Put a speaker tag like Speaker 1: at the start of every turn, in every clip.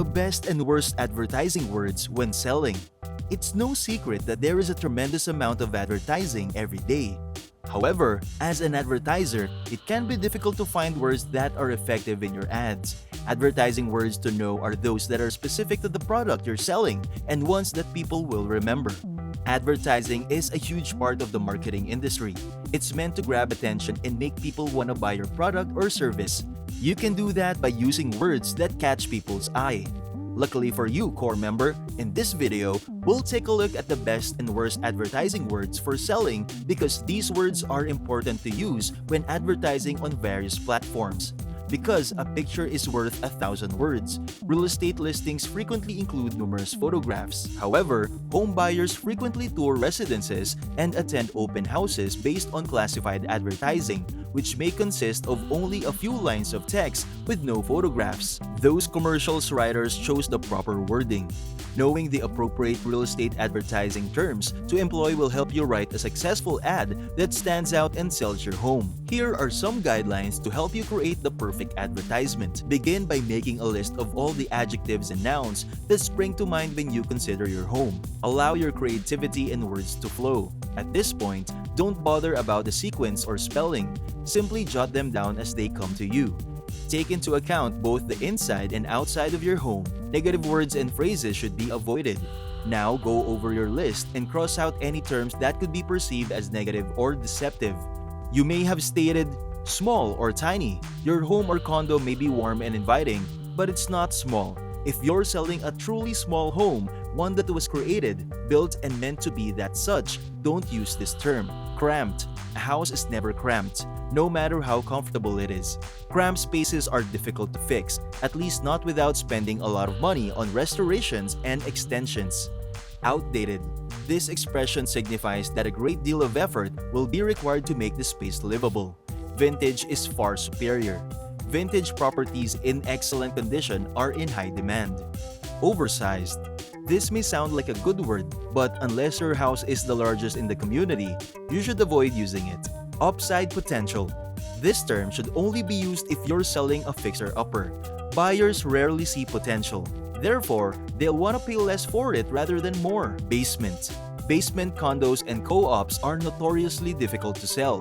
Speaker 1: The best and worst advertising words when selling. It's no secret that there is a tremendous amount of advertising every day. However, as an advertiser, it can be difficult to find words that are effective in your ads. Advertising words to know are those that are specific to the product you're selling and ones that people will remember. Advertising is a huge part of the marketing industry. It's meant to grab attention and make people want to buy your product or service. You can do that by using words that catch people's eye. Luckily for you, core member, in this video, we'll take a look at the best and worst advertising words for selling because these words are important to use when advertising on various platforms. Because a picture is worth 1,000 words, real estate listings frequently include numerous photographs. However, home buyers frequently tour residences and attend open houses based on classified advertising, which may consist of only a few lines of text with no photographs. Those commercials writers chose the proper wording. Knowing the appropriate real estate advertising terms to employ will help you write a successful ad that stands out and sells your home. Here are some guidelines to help you create the perfect advertisement. Begin by making a list of all the adjectives and nouns that spring to mind when you consider your home. Allow your creativity and words to flow. At this point, don't bother about the sequence or spelling. Simply jot them down as they come to you. Take into account both the inside and outside of your home. Negative words and phrases should be avoided. Now go over your list and cross out any terms that could be perceived as negative or deceptive. You may have stated small or tiny. Your home or condo may be warm and inviting, but it's not small. If you're selling a truly small home, one that was created, built, and meant to be that such, don't use this term. Cramped. A house is never cramped, no matter how comfortable it is. Cramped spaces are difficult to fix, at least not without spending a lot of money on restorations and extensions. Outdated. This expression signifies that a great deal of effort will be required to make the space livable. Vintage is far superior. Vintage properties in excellent condition are in high demand. Oversized. This may sound like a good word, but unless your house is the largest in the community, you should avoid using it. Upside potential. This term should only be used if you're selling a fixer-upper. Buyers rarely see potential. Therefore, they'll want to pay less for it rather than more. Basement. Basement condos and co-ops are notoriously difficult to sell.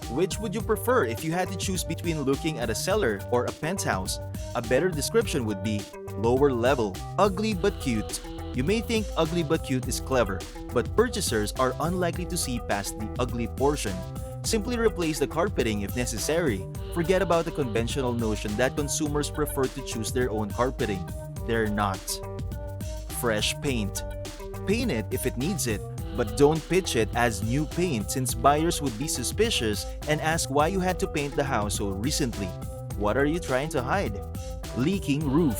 Speaker 1: Which would you prefer if you had to choose between looking at a cellar or a penthouse? A better description would be lower level, ugly but cute. You may think ugly but cute is clever, but purchasers are unlikely to see past the ugly portion. Simply replace the carpeting if necessary. Forget about the conventional notion that consumers prefer to choose their own carpeting. They're not. Fresh paint. Paint it if it needs it, but don't pitch it as new paint since buyers would be suspicious and ask why you had to paint the house so recently. What are you trying to hide? Leaking roof.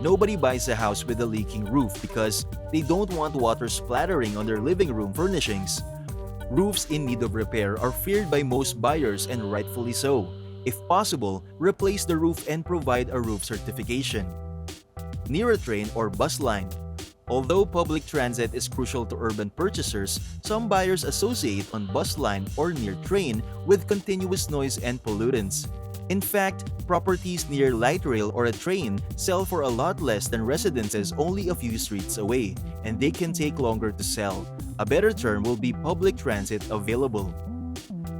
Speaker 1: Nobody buys a house with a leaking roof because they don't want water splattering on their living room furnishings. Roofs in need of repair are feared by most buyers and rightfully so. If possible, replace the roof and provide a roof certification. Near a train or bus line. Although public transit is crucial to urban purchasers, some buyers associate on bus line or near train with continuous noise and pollutants. In fact, properties near light rail or a train sell for a lot less than residences only a few streets away, and they can take longer to sell. A better term will be public transit available.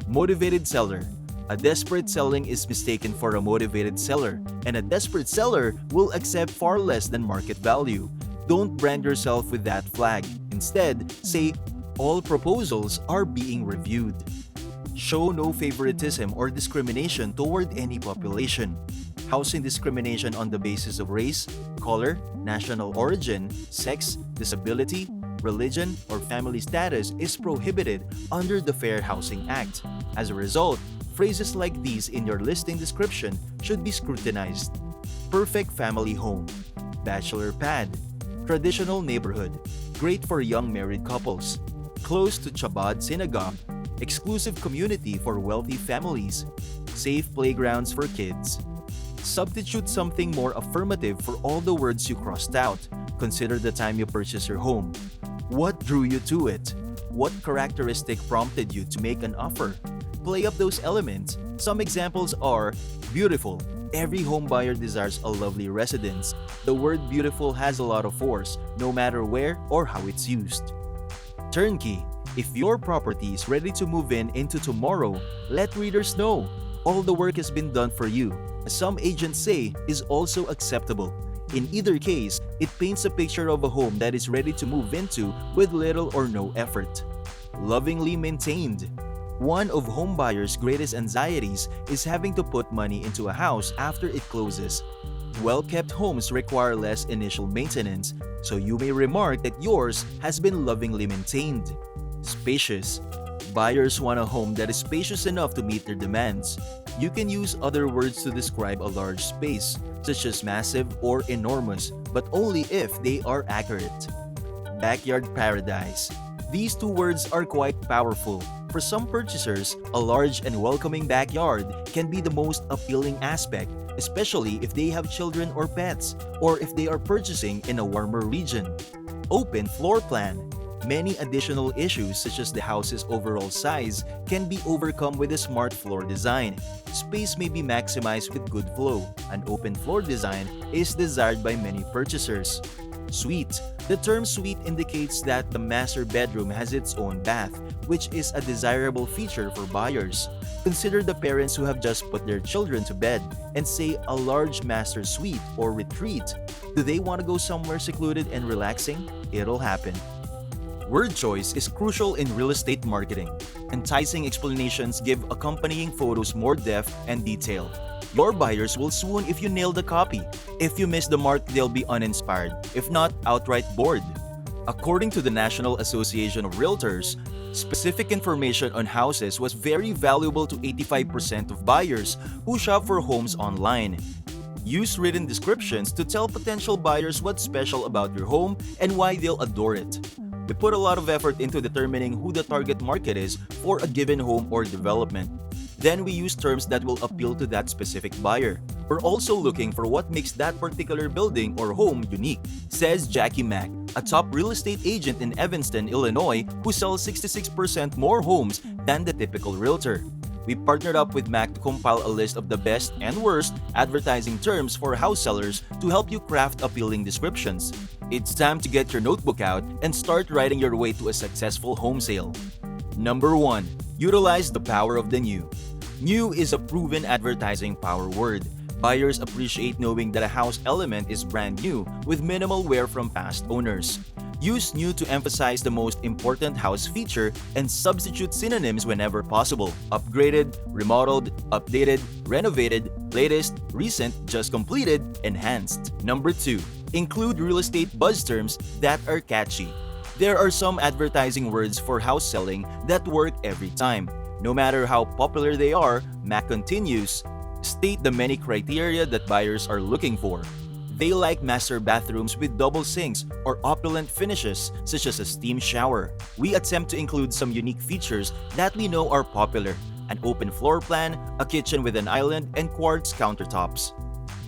Speaker 1: Motivated seller. A desperate selling is mistaken for a motivated seller, and a desperate seller will accept far less than market value. Don't brand yourself with that flag. Instead, say, all proposals are being reviewed. Show no favoritism or discrimination toward any population. Housing discrimination on the basis of race, color, national origin, sex, disability, religion, or family status is prohibited under the Fair Housing Act. As a result, phrases like these in your listing description should be scrutinized. Perfect family home. Bachelor pad. Traditional neighborhood. Great for young married couples. Close to Chabad Synagogue. Exclusive community for wealthy families. Safe playgrounds for kids. Substitute something more affirmative for all the words you crossed out. Consider the time you purchased your home. What drew you to it? What characteristic prompted you to make an offer? Play up those elements. Some examples are beautiful, Every home buyer desires a lovely residence. The word beautiful has a lot of force, no matter where or how it's used. Turnkey. If your property is ready to move in into tomorrow, let readers know. All the work has been done for you, as some agents say is also acceptable. In either case, it paints a picture of a home that is ready to move into with little or no effort. Lovingly maintained. One of home buyers' greatest anxieties is having to put money into a house after it closes. Well-kept homes require less initial maintenance, so you may remark that yours has been lovingly maintained. Spacious. Buyers want a home that is spacious enough to meet their demands. You can use other words to describe a large space, such as massive or enormous, but only if they are accurate. Backyard paradise. These two words are quite powerful. For some purchasers, a large and welcoming backyard can be the most appealing aspect, especially if they have children or pets, or if they are purchasing in a warmer region. Open floor plan. Many additional issues such as the house's overall size can be overcome with a smart floor design. Space may be maximized with good flow. An open floor design is desired by many purchasers. Suite. The term suite indicates that the master bedroom has its own bath, which is a desirable feature for buyers. Consider the parents who have just put their children to bed and say a large master suite or retreat. Do they want to go somewhere secluded and relaxing? It'll happen. Word choice is crucial in real estate marketing. Enticing explanations give accompanying photos more depth and detail. Your buyers will swoon if you nail the copy. If you miss the mark, they'll be uninspired, if not outright bored. According to the National Association of Realtors, specific information on houses was very valuable to 85% of buyers who shop for homes online. Use written descriptions to tell potential buyers what's special about your home and why they'll adore it. We put a lot of effort into determining who the target market is for a given home or development. Then we use terms that will appeal to that specific buyer. We're also looking for what makes that particular building or home unique, says Jackie Mack, a top real estate agent in Evanston, Illinois, who sells 66% more homes than the typical realtor. We partnered up with Mac to compile a list of the best and worst advertising terms for house sellers to help you craft appealing descriptions. It's time to get your notebook out and start writing your way to a successful home sale. Number 1. Utilize the power of the new. New is a proven advertising power word. Buyers appreciate knowing that a house element is brand new with minimal wear from past owners. Use new to emphasize the most important house feature and substitute synonyms whenever possible. Upgraded, remodeled, updated, renovated, latest, recent, just completed, enhanced. Number 2. Include real estate buzz terms that are catchy. There are some advertising words for house selling that work every time. No matter how popular they are, Mac continues, state the many criteria that buyers are looking for. They like master bathrooms with double sinks or opulent finishes such as a steam shower. We attempt to include some unique features that we know are popular: an open floor plan, a kitchen with an island, and quartz countertops.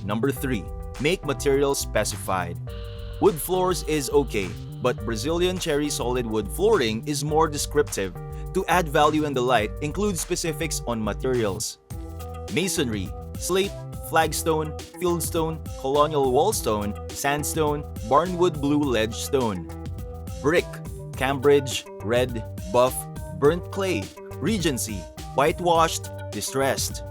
Speaker 1: Number 3. Make materials specified. Wood floors is okay, but Brazilian cherry solid wood flooring is more descriptive. To add value and delight, include specifics on materials. Masonry, slate, flagstone, fieldstone, colonial wallstone, sandstone, barnwood blue ledge stone. Brick, Cambridge, red, buff, burnt clay, Regency, whitewashed, distressed.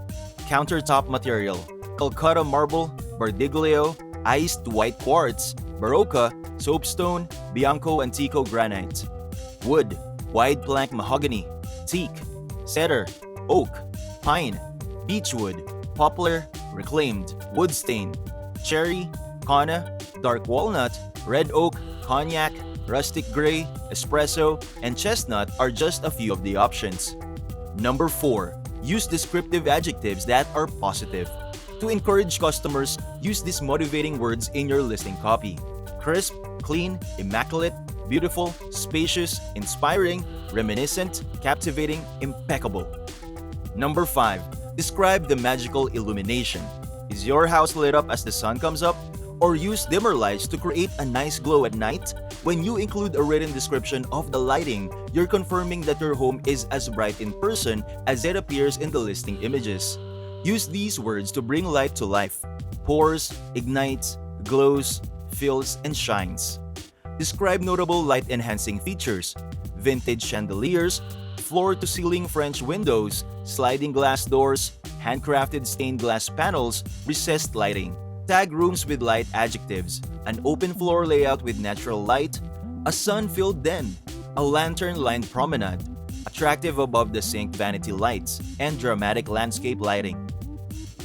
Speaker 1: Countertop material, Calcutta marble, Bardiglio, iced white quartz, Barocca, soapstone, Bianco Antico granite. Wood, wide plank mahogany, teak, cedar, oak, pine, beechwood, poplar, reclaimed, wood stain, cherry, Kona, dark walnut, red oak, cognac, rustic gray, espresso, and chestnut are just a few of the options. Number 4. Use descriptive adjectives that are positive. To encourage customers, use these motivating words in your listing copy: crisp, clean, immaculate, beautiful, spacious, inspiring, reminiscent, captivating, impeccable. Number 5. Describe the magical illumination. Is your house lit up as the sun comes up? Or use dimmer lights to create a nice glow at night? When you include a written description of the lighting, you're confirming that your home is as bright in person as it appears in the listing images. Use these words to bring light to life. Pours, ignites, glows, fills, and shines. Describe notable light-enhancing features. Vintage chandeliers, floor-to-ceiling French windows, sliding glass doors, handcrafted stained glass panels, recessed lighting. Tag rooms with light adjectives. An open floor layout with natural light, a sun-filled den, a lantern-lined promenade, attractive above-the-sink vanity lights, and dramatic landscape lighting.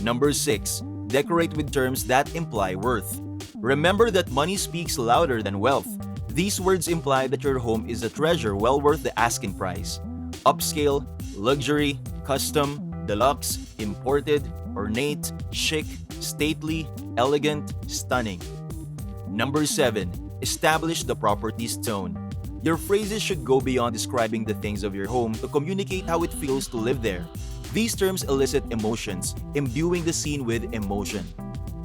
Speaker 1: Number 6. Decorate with terms that imply worth. Remember that money speaks louder than wealth. These words imply that your home is a treasure well worth the asking price. Upscale, luxury, custom, deluxe, imported, ornate, chic, stately, elegant, stunning. Number 7. Establish the property's tone. Your phrases should go beyond describing the things of your home to communicate how it feels to live there. These terms elicit emotions, imbuing the scene with emotion.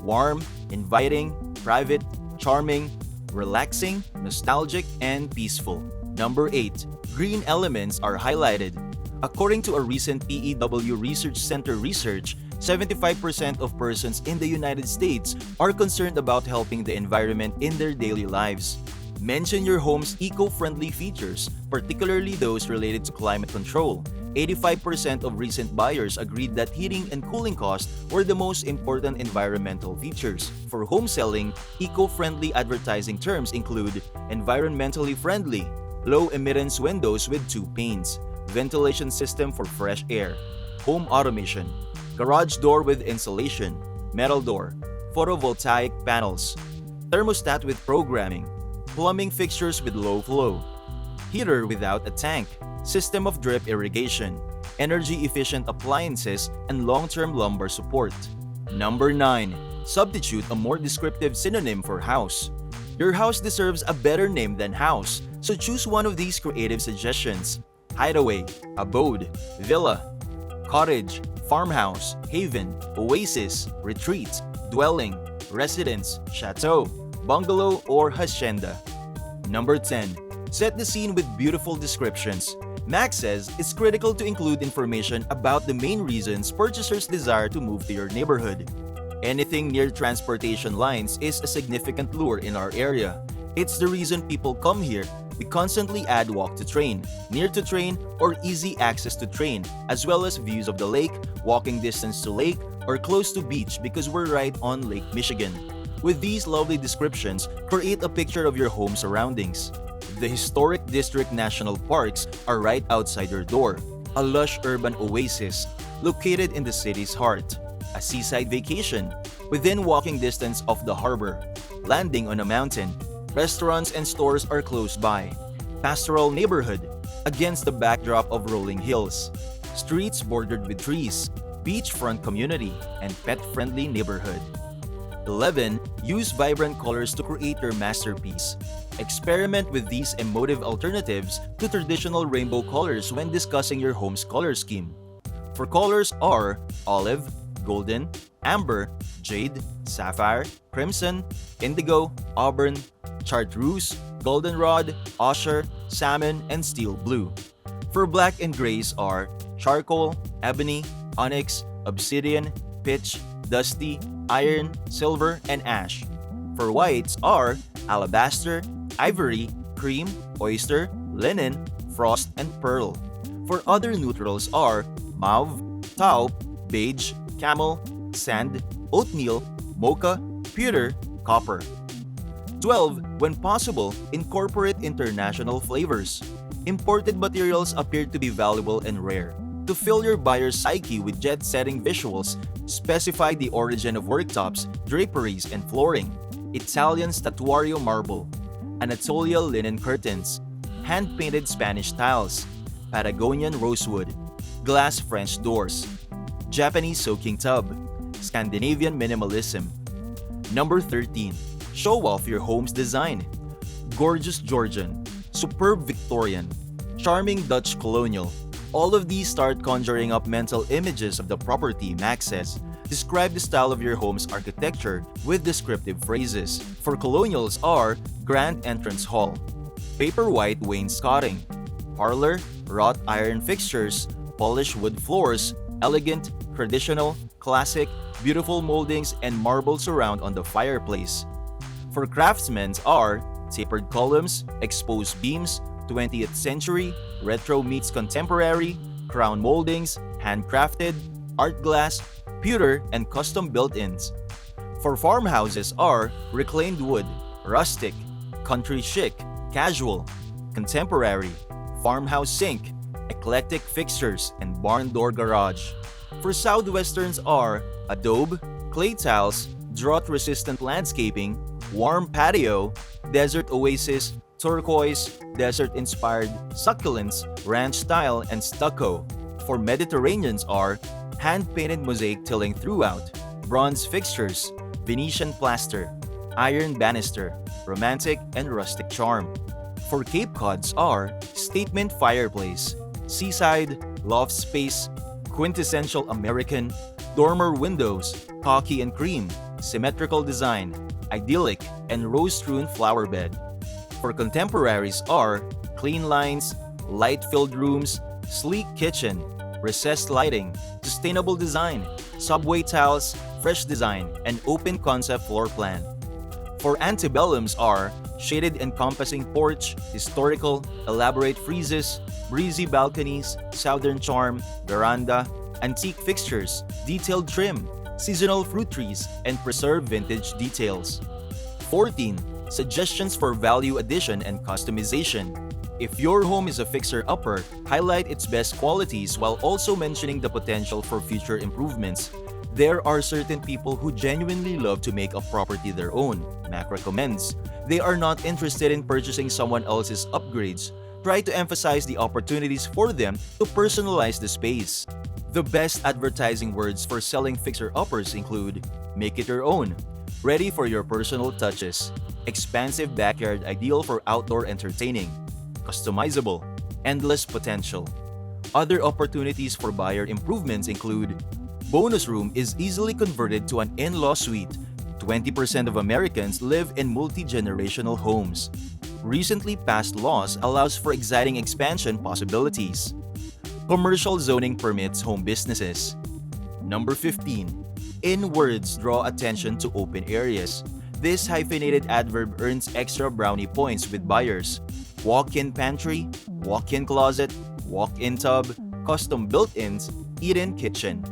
Speaker 1: Warm, inviting, private, charming, relaxing, nostalgic, and peaceful. Number 8. Green elements are highlighted. According to a recent PEW Research Center research, 75% of persons in the United States are concerned about helping the environment in their daily lives. Mention your home's eco-friendly features, particularly those related to climate control. 85% of recent buyers agreed that heating and cooling costs were the most important environmental features. For home selling, eco-friendly advertising terms include environmentally friendly, low emittance windows with 2 panes, ventilation system for fresh air, home automation, garage door with insulation, metal door, photovoltaic panels, thermostat with programming, plumbing fixtures with low flow, heater without a tank, system of drip irrigation, energy-efficient appliances, and long-term lumbar support. Number 9. Substitute a more descriptive synonym for house. Your house deserves a better name than house, so choose one of these creative suggestions. Hideaway, abode, villa, cottage, farmhouse, haven, oasis, retreat, dwelling, residence, chateau, bungalow, or hacienda. Number 10. Set the scene with beautiful descriptions. Max says it's critical to include information about the main reasons purchasers desire to move to your neighborhood. Anything near transportation lines is a significant lure in our area. It's the reason people come here. We constantly add walk to train, near to train, or easy access to train, as well as views of the lake, walking distance to lake, or close to beach because we're right on Lake Michigan. With these lovely descriptions, create a picture of your home surroundings. The Historic District National Parks are right outside your door, a lush urban oasis located in the city's heart, a seaside vacation within walking distance of the harbor, landing on a mountain, restaurants and stores are close by, pastoral neighborhood against the backdrop of rolling hills, streets bordered with trees, beachfront community, and pet-friendly neighborhood. 11. Use vibrant colors to create your masterpiece. Experiment with these emotive alternatives to traditional rainbow colors when discussing your home's color scheme. For colors are olive, golden, amber, jade, sapphire, crimson, indigo, auburn, chartreuse, goldenrod, ochre, salmon, and steel blue. For black and grays are charcoal, ebony, onyx, obsidian, pitch, dusty, iron, silver, and ash. For whites are alabaster, ivory, cream, oyster, linen, frost, and pearl. For other neutrals are mauve, taupe, beige, camel, sand, oatmeal, mocha, pewter, copper. 12. When possible, incorporate international flavors. Imported materials appear to be valuable and rare. To fill your buyer's psyche with jet-setting visuals, specify the origin of worktops, draperies, and flooring. Italian statuario marble, Anatolia linen curtains, hand-painted Spanish tiles, Patagonian rosewood, glass French doors, Japanese soaking tub, Scandinavian minimalism. Number 13. Show off your home's design. Gorgeous Georgian, superb Victorian, charming Dutch colonial. All of these start conjuring up mental images of the property, Max says. Describe the style of your home's architecture with descriptive phrases. For colonials are grand entrance hall, paper white wainscoting, parlor, wrought iron fixtures, polished wood floors, Elegant, traditional, classic, beautiful moldings and marble surround on the fireplace. For craftsmen are tapered columns, exposed beams, 20th century, retro meets contemporary, crown moldings, handcrafted, art glass, pewter, and custom built-ins. For farmhouses are reclaimed wood, rustic, country chic, casual, contemporary, farmhouse sink, eclectic fixtures, and barn door garage. For southwesterns are adobe, clay tiles, drought-resistant landscaping, warm patio, desert oasis, turquoise, desert-inspired succulents, ranch style, and stucco. For Mediterraneans are hand-painted mosaic tiling throughout, bronze fixtures, Venetian plaster, iron banister, romantic and rustic charm. For Cape Cods are statement fireplace, seaside, loft space, quintessential American, dormer windows, khaki and cream, symmetrical design, idyllic, and rose-strewn flower bed. For contemporaries are clean lines, light-filled rooms, sleek kitchen, recessed lighting, sustainable design, subway tiles, fresh design, and open concept floor plan. For antebellums are shaded encompassing porch, historical, elaborate friezes, breezy balconies, southern charm, veranda, antique fixtures, detailed trim, seasonal fruit trees, and preserved vintage details. 14. Suggestions for value addition and customization. If your home is a fixer-upper, highlight its best qualities while also mentioning the potential for future improvements. There are certain people who genuinely love to make a property their own, Mac recommends. They are not interested in purchasing someone else's upgrades. Try to emphasize the opportunities for them to personalize the space. The best advertising words for selling fixer-uppers include make it your own, ready for your personal touches, expansive backyard ideal for outdoor entertaining, customizable, endless potential. Other opportunities for buyer improvements include bonus room is easily converted to an in-law suite. 20% of Americans live in multi-generational homes. Recently passed laws allows for exciting expansion possibilities. Commercial zoning permits home businesses. Number 15. In words draw attention to open areas. This hyphenated adverb earns extra brownie points with buyers. Walk-in pantry, walk-in closet, walk-in tub, custom built-ins, eat-in kitchen.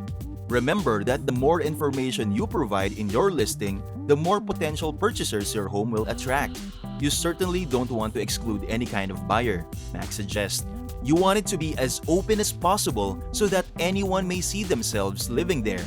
Speaker 1: Remember that the more information you provide in your listing, the more potential purchasers your home will attract. You certainly don't want to exclude any kind of buyer, Max suggests. You want it to be as open as possible so that anyone may see themselves living there.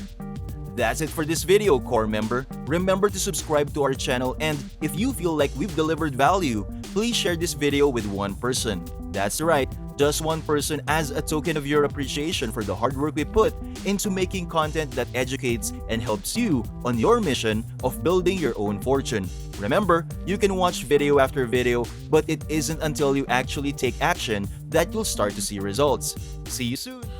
Speaker 1: That's it for this video, Core member. Remember to subscribe to our channel, and if you feel like we've delivered value, please share this video with one person. That's right, just one person, as a token of your appreciation for the hard work we put into making content that educates and helps you on your mission of building your own fortune. Remember, you can watch video after video, but it isn't until you actually take action that you'll start to see results. See you soon!